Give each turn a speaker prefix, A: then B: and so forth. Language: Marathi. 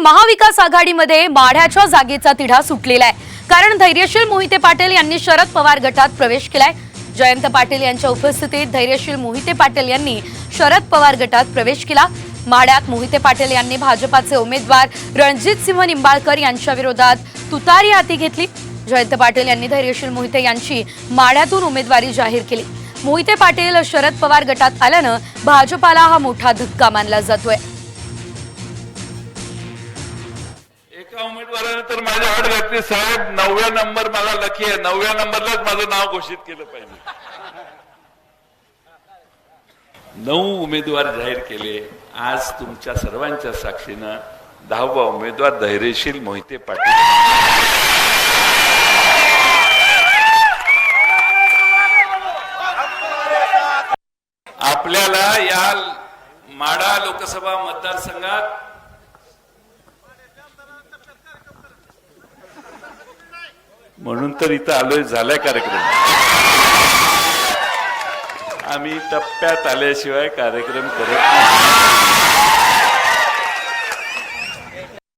A: महाविकास आघाडीमध्ये माढ्याच्या जागेचा तिढा सुटलेला आहे। कारण धैर्यशील मोहिते पाटील यांनी शरद पवार गटात प्रवेश केलाय। जयंत पाटील यांच्या उपस्थितीत धैर्यशील मोहिते पाटील यांनी शरद पवार गटात प्रवेश केला। माढ्यात मोहिते पाटील यांनी भाजपाचे उमेदवार रणजित सिंह निंबाळकर यांच्या विरोधात तुतारी हाती घेतली। जयंत पाटील यांनी धैर्यशील मोहिते यांची माढ्यातून उमेदवारी जाहीर केली। मोहिते पाटील शरद पवार गटात आल्यानं भाजपाला हा मोठा धक्का मानला जातोय।
B: एका उमेदवाराने तर माझ्या आड घातली, साहेब 9व्या नंबर मला लकी आहे, 9व्या नंबरलाच माझं नाव घोषित केलं पाहिजे। 9 उमेदवार जाहीर केले। आज तुमच्या सर्वांच्या साक्षीनं 10वा उमेदवार धैर्यशील मोहिते पाटील। आपल्याला या माढा लोकसभा मतदारसंघात म्हणून तर इथं आलोय, झालाय कार्यक्रम। आम्ही टप्प्यात आल्याशिवाय कार्यक्रम करत नाही।